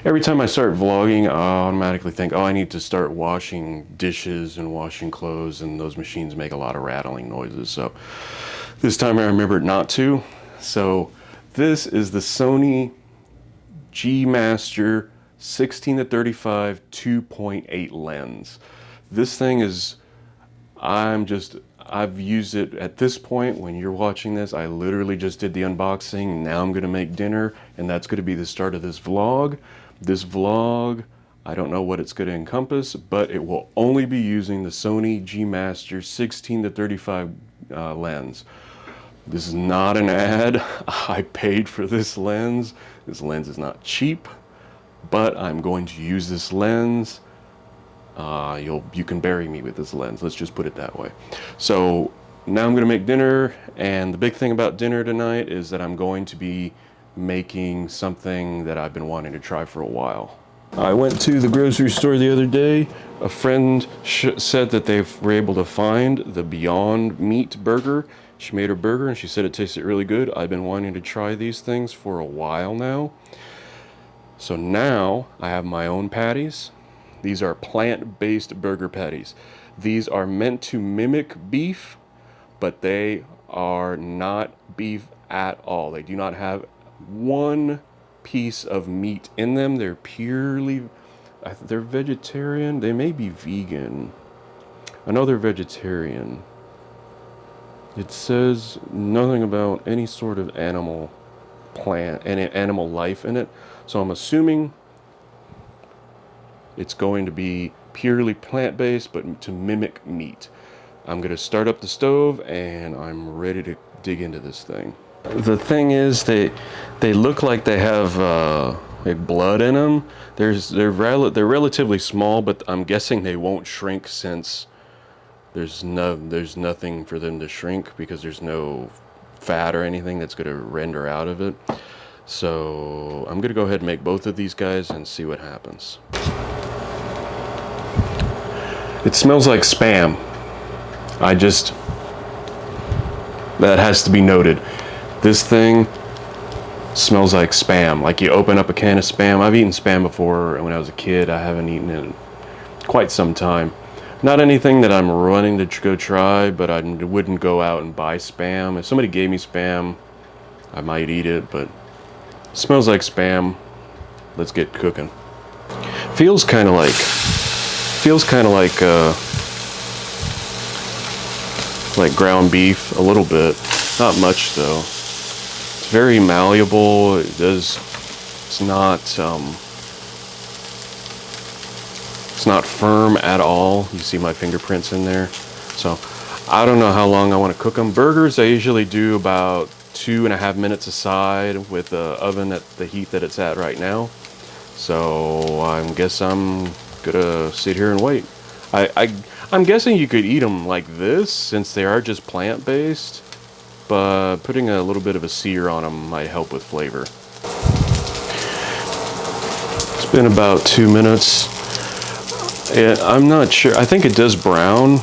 Every time I start vlogging, I automatically think, oh, I need to start washing dishes and washing clothes, and those machines make a lot of rattling noises. So this time I remembered not to. So this is the Sony G Master 16-35 2.8 lens. This thing is, I've used it at this point. When you're watching this, I literally just did the unboxing. Now I'm gonna make dinner, and that's gonna be the start of this vlog. This vlog, I don't know what it's gonna encompass, but it will only be using the Sony G Master 16-35 lens. This is not an ad. I paid for this lens. This lens is not cheap, but I'm going to use this lens. You can bury me with this lens. Let's just put it that way. So now I'm gonna make dinner, and the big thing about dinner tonight is that I'm going to be making something that I've been wanting to try for a while. I went to the grocery store the other day. A friend said that they were able to find the Beyond Meat burger. She made her burger and she said it tasted really good. I've been wanting to try these things for a while now. So now I have my own patties. These are plant-based burger patties. These are meant to mimic beef, but they are not beef at all. They do not have one piece of meat in them. They're purely, they're vegetarian. They may be vegan. I know they're vegetarian. It says nothing about any sort of animal animal life in it. So I'm assuming it's going to be purely plant-based, but to mimic meat. I'm gonna start up the stove and I'm ready to dig into this thing. The thing is, they look like they have like blood in them. They're relatively small, but I'm guessing they won't shrink since there's nothing for them to shrink, because there's no fat or anything that's gonna render out of it. So I'm gonna go ahead and make both of these guys and see what happens. It smells like Spam. That has to be noted. This thing smells like Spam. Like you open up a can of Spam. I've eaten Spam before when I was a kid. I haven't eaten it in quite some time. Not anything that I'm running to go try, but I wouldn't go out and buy Spam. If somebody gave me Spam, I might eat it, but it smells like Spam. Let's get cooking. Feels kind of like ground beef a little bit, not much though. It's very malleable. It's not firm at all. You see my fingerprints in there. So I don't know how long I want to cook them. Burgers, I usually do about 2.5 minutes aside with the oven at the heat that it's at right now. So I guess I'm gonna sit here and wait. I'm guessing you could eat them like this since they are just plant-based, but putting a little bit of a sear on them might help with flavor. It's been about 2 minutes. I'm not sure. I think it does brown.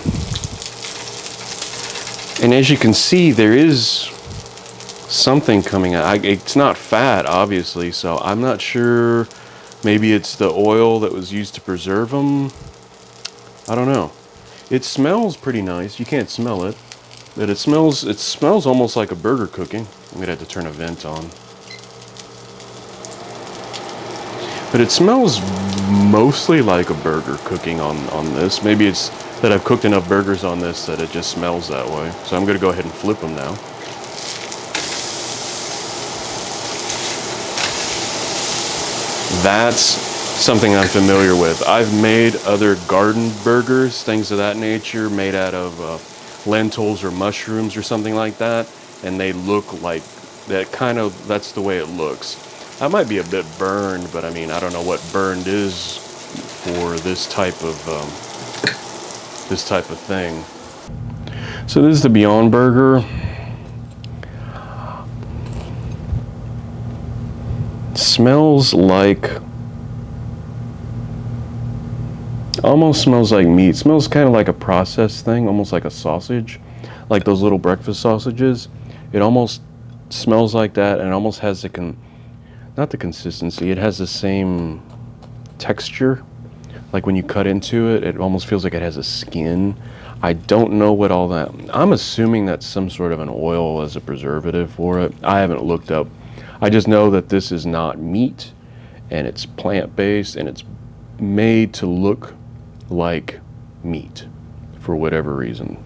And as you can see, there is something coming out. It's not fat, obviously, so I'm not sure. Maybe it's the oil that was used to preserve them. I don't know. It smells pretty nice. You can't smell it, but it smells almost like a burger cooking. I'm gonna have to turn a vent on. But it smells mostly like a burger cooking on this. Maybe it's that I've cooked enough burgers on this that it just smells that way. So I'm gonna go ahead and flip them now. That's something I'm familiar with. I've made other garden burgers, things of that nature, made out of lentils or mushrooms or something like that, and they look like that. That's the way it looks. I might be a bit burned, but I mean, I don't know what burned is for this type of thing. So this is the Beyond Burger. Smells like, almost smells like meat. Smells kind of like a processed thing, almost like a sausage, like those little breakfast sausages. It almost smells like that, and it almost has not not the consistency, it has the same texture. Like when you cut into it, it almost feels like it has a skin. I don't know what all that, I'm assuming that's some sort of an oil as a preservative for it. I haven't looked up. I just know that this is not meat, and it's plant-based, and it's made to look like meat for whatever reason.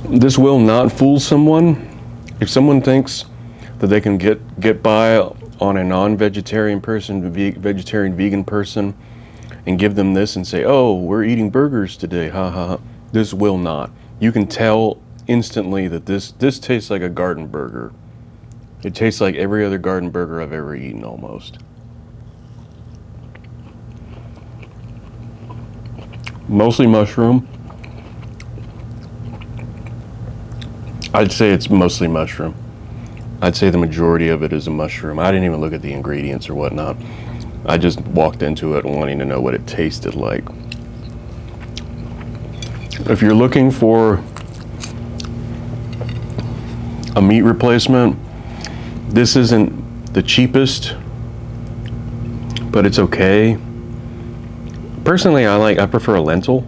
This will not fool someone. If someone thinks that they can get by on a non-vegetarian person, vegetarian vegan person, and give them this and say, oh, we're eating burgers today, ha ha ha. This will not. You can tell instantly that this tastes like a garden burger. It tastes like every other garden burger I've ever eaten almost. Mostly mushroom. I'd say it's mostly mushroom. I'd say the majority of it is a mushroom. I didn't even look at the ingredients or whatnot. I just walked into it wanting to know what it tasted like. If you're looking for a meat replacement, this isn't the cheapest, but it's okay. Personally, I prefer a lentil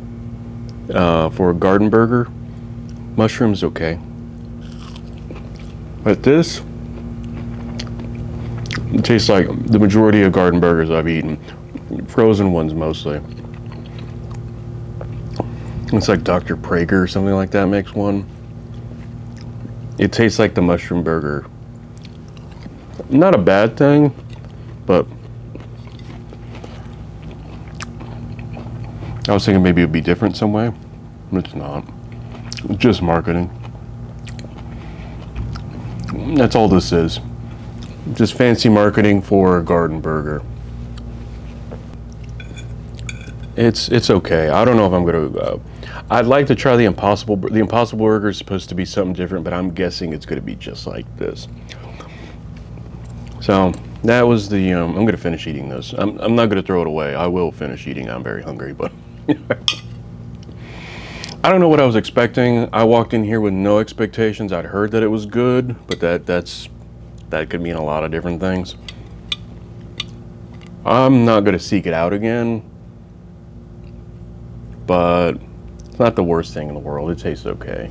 for a garden burger. Mushroom's okay. But this, it tastes like the majority of garden burgers I've eaten. Frozen ones mostly. It's like Dr. Prager or something like that makes one. It tastes like the mushroom burger. Not a bad thing, but I was thinking maybe it'd be different some way. It's not. It's just marketing. That's all this is. Just fancy marketing for a garden burger. It's okay. I don't know if I'm gonna. I'd like to try the Impossible. The Impossible Burger is supposed to be something different, but I'm guessing it's gonna be just like this. So that was the. I'm gonna finish eating this. I'm not gonna throw it away. I will finish eating. I'm very hungry, but. I don't know what I was expecting. I walked in here with no expectations. I'd heard that it was good, but that could mean a lot of different things. I'm not gonna seek it out again, but it's not the worst thing in the world. It tastes okay.